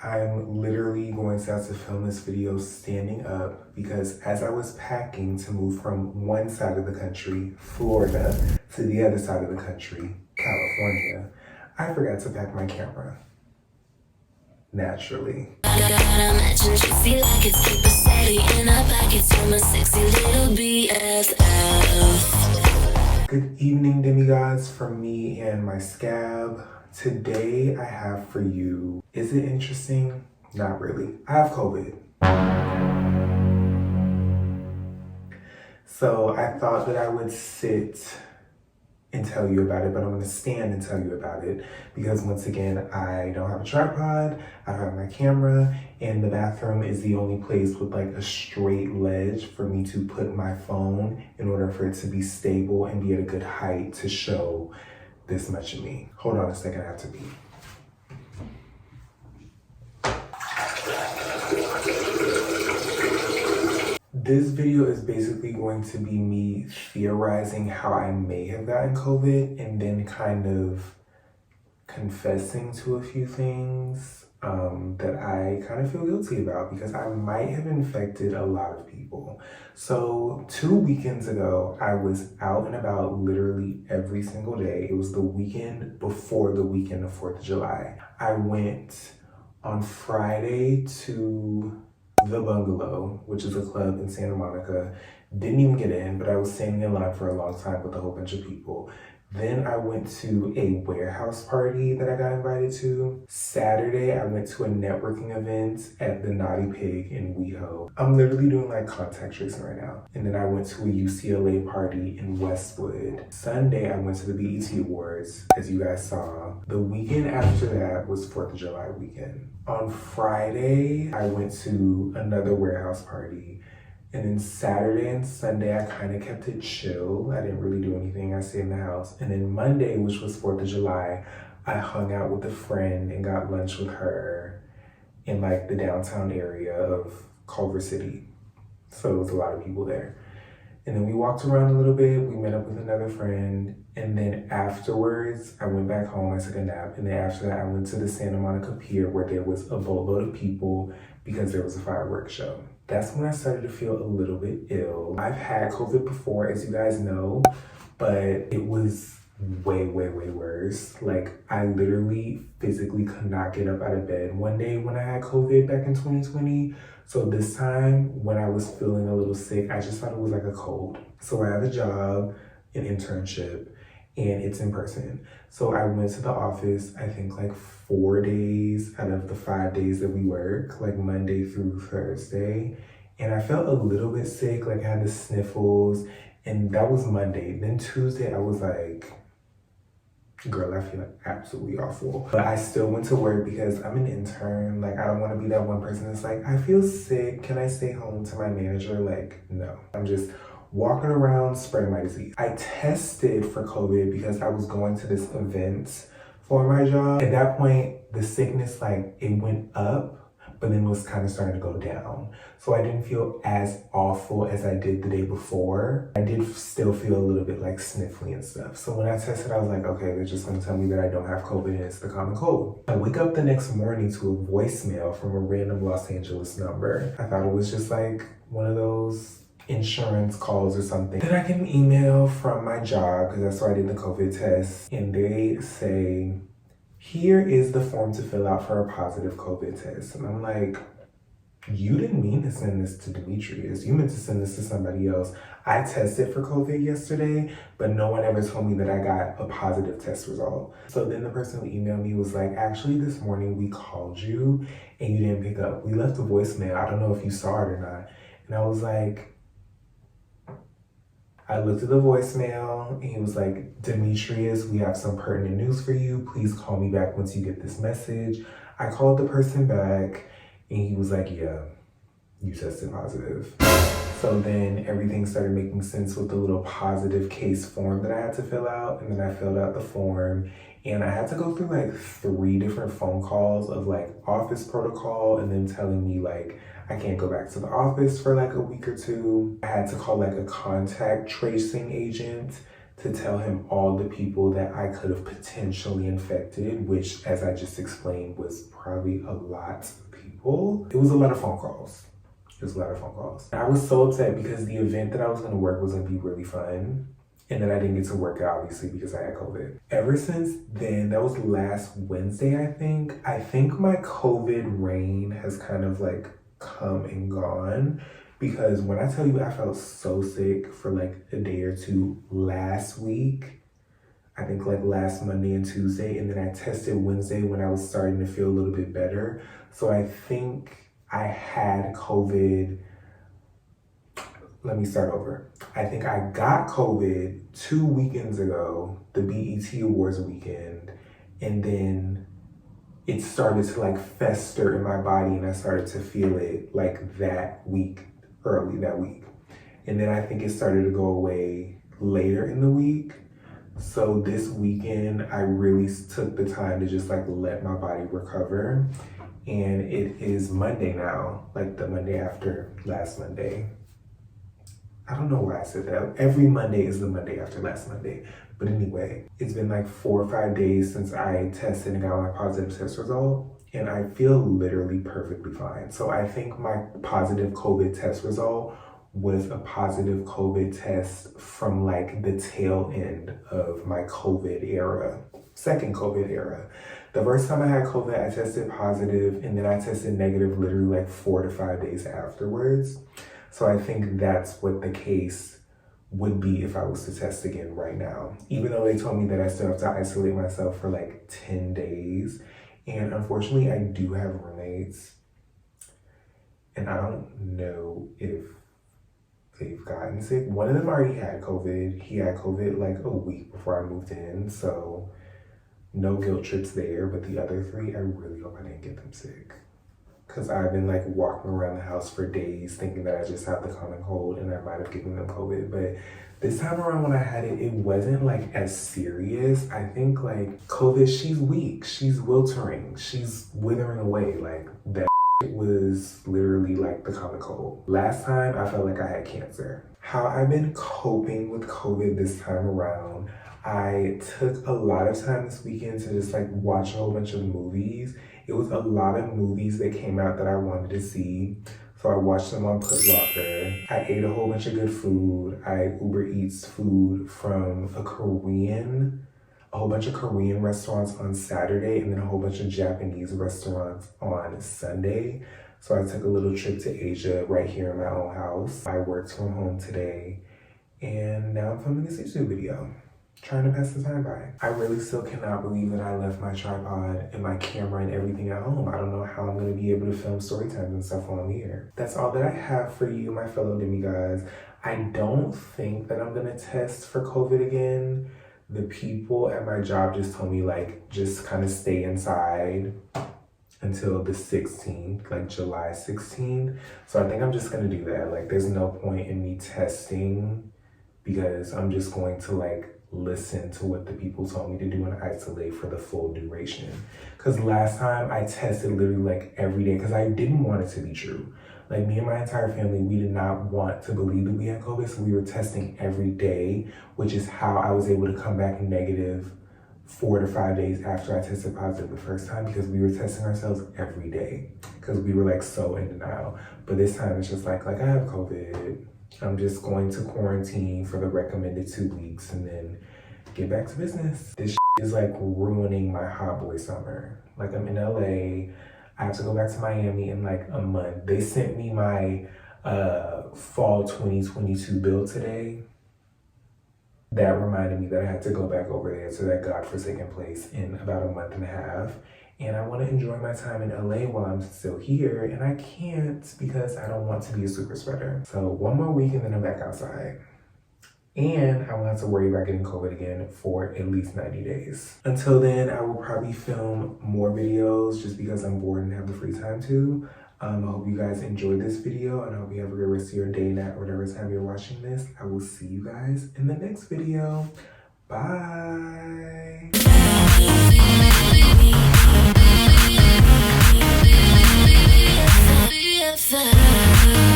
I'm literally going to have to film this video standing up because as I was packing to move from one side of the country, Florida, to the other side of the country, California, I forgot to pack my camera. Naturally. Good evening, demigods, from me and my scab. Today I have for you, is it interesting? Not really. I have COVID. So I thought that I would sit and tell you about it, but I'm gonna stand and tell you about it because once again, I don't have a tripod, I don't have my camera, and the bathroom is the only place with like a straight ledge for me to put my phone in order for it to be stable and be at a good height to show this much of me. Hold on a second, I have to pee. This video is basically going to be me theorizing how I may have gotten COVID and then kind of confessing to a few things that I kind of feel guilty about because I might have infected a lot of people. So 2 weekends ago, I was out and about literally every single day. It was the weekend before the weekend of 4th of July. I went on Friday to The Bungalow, which is a club in Santa Monica. Didn't even get in, but I was standing in line for a long time with a whole bunch of people. Then I went to a warehouse party that I got invited to. Saturday, I went to a networking event at the Naughty Pig in WeHo. I'm literally doing like contact tracing right now. And then I went to a UCLA party in Westwood. Sunday, I went to the BET Awards, as you guys saw. The weekend after that was 4th of July weekend. On Friday, I went to another warehouse party. And then Saturday and Sunday, I kind of kept it chill. I didn't really do anything. I stayed in the house. And then Monday, which was 4th of July, I hung out with a friend and got lunch with her in like the downtown area of Culver City. So it was a lot of people there. And then we walked around a little bit. We met up with another friend. And then afterwards, I went back home. I took a nap. And then after that, I went to the Santa Monica Pier where there was a boatload of people because there was a fireworks show. That's when I started to feel a little bit ill. I've had COVID before, as you guys know, but it was way, way, way worse. Like, I literally physically could not get up out of bed one day when I had COVID back in 2020. So this time, when I was feeling a little sick, I just thought it was like a cold. So I have a job, an internship, and it's in person. So I went to the office, I think like 4 days out of the 5 days that we work, like Monday through Thursday. And I felt a little bit sick, like I had the sniffles, and that was Monday. Then Tuesday, I was like, girl, I feel like absolutely awful. But I still went to work because I'm an intern. Like, I don't want to be that one person that's like, I feel sick, can I stay home, to my manager? Like, no, I'm just walking around spreading my disease. I tested for COVID because I was going to this event for my job. At that point, the sickness, like, it went up, but then was kind of starting to go down. So I didn't feel as awful as I did the day before. I did still feel a little bit like sniffly and stuff. So when I tested, I was like, okay, they're just gonna tell me that I don't have COVID and it's the common cold. I wake up the next morning to a voicemail from a random Los Angeles number. I thought it was just like one of those insurance calls or something. Then I get an email from my job because that's where I did the COVID test. And they say, here is the form to fill out for a positive COVID test. And I'm like, you didn't mean to send this to Demetrius. You meant to send this to somebody else. I tested for COVID yesterday, but no one ever told me that I got a positive test result. So then the person who emailed me was like, actually this morning we called you and you didn't pick up. We left a voicemail. I don't know if you saw it or not. And I was like, I looked at the voicemail and he was like, Demetrius, we have some pertinent news for you. Please call me back once you get this message. I called the person back and he was like, yeah, you tested positive. So then everything started making sense with the little positive case form that I had to fill out. And then I filled out the form and I had to go through like 3 different phone calls of like office protocol and then telling me like, I can't go back to the office for like a week or 2. I had to call like a contact tracing agent to tell him all the people that I could have potentially infected, which, as I just explained, was probably a lot of people. It was a lot of phone calls. It was a lot of phone calls. I was so upset because the event that I was gonna work was gonna be really fun. And then I didn't get to work it, obviously, because I had COVID. Ever since then, that was last Wednesday, I think. I think my COVID reign has kind of like come and gone. Because when I tell you I felt so sick for like a day or two last week, I think like last Monday and Tuesday, and then I tested Wednesday when I was starting to feel a little bit better. So I think I had COVID. Let me start over. I think I got COVID 2 weekends ago, the BET Awards weekend, and then it started to like fester in my body and I started to feel it like that week. Early that week. And then I think it started to go away later in the week. So this weekend, I really took the time to just like let my body recover. And it is Monday now, like the Monday after last Monday. I don't know why I said that. Every Monday is the Monday after last Monday. But anyway, it's been like 4 or 5 days since I tested and got my positive test result. And I feel literally perfectly fine. So I think my positive COVID test result was a positive COVID test from like the tail end of my COVID era, second COVID era. The first time I had COVID, I tested positive and then I tested negative literally like 4 to 5 days afterwards. So I think that's what the case would be if I was to test again right now. Even though they told me that I still have to isolate myself for like 10 days. And unfortunately, I do have roommates, and I don't know if they've gotten sick. One of them already had COVID. He had COVID like a week before I moved in, so no guilt trips there. But the other 3, I really hope I didn't get them sick. Because I've been like walking around the house for days thinking that I just have the common cold and I might have given them COVID. But this time around when I had it, it wasn't like as serious. I think like COVID, she's weak, she's wilting, she's withering away. Like that was literally like the common cold. Last time I felt like I had cancer. How I've been coping with COVID this time around, I took a lot of time this weekend to just like watch a whole bunch of movies. It was a lot of movies that came out that I wanted to see. So I watched them on Put Locker. I ate a whole bunch of good food. I Uber Eats food from a whole bunch of Korean restaurants on Saturday and then a whole bunch of Japanese restaurants on Sunday. So I took a little trip to Asia right here in my own house. I worked from home today and now I'm filming this YouTube video, trying to pass the time by. I really still cannot believe that I left my tripod and my camera and everything at home. I don't know how I'm gonna be able to film story times and stuff while I'm here. That's all that I have for you, my fellow demigods. I don't think that I'm gonna test for COVID again. The people at my job just told me like, just kind of stay inside until the 16th, like July 16th. So I think I'm just gonna do that. Like there's no point in me testing because I'm just going to like listen to what the people told me to do and isolate for the full duration. Because last time I tested literally like every day because I didn't want it to be true. Like me and my entire family, we did not want to believe that we had COVID, so we were testing every day, which is how I was able to come back negative 4 to 5 days after I tested positive the first time, because we were testing ourselves every day because we were like so in denial. But this time it's just like I have COVID. I'm just going to quarantine for the recommended 2 weeks and then get back to business. This is like ruining my hot boy summer. Like I'm in LA, I have to go back to Miami in like a month. They sent me my fall 2022 bill today. That reminded me that I had to go back over there to that godforsaken place in about a month and a half. And I want to enjoy my time in LA while I'm still here, and I can't because I don't want to be a super spreader. So 1 more week and then I'm back outside. And I won't have to worry about getting COVID again for at least 90 days. Until then, I will probably film more videos just because I'm bored and have the free time to. I hope you guys enjoyed this video and I hope you have a great rest of your day, night, or whatever time you're watching this. I will see you guys in the next video. Bye. BFF.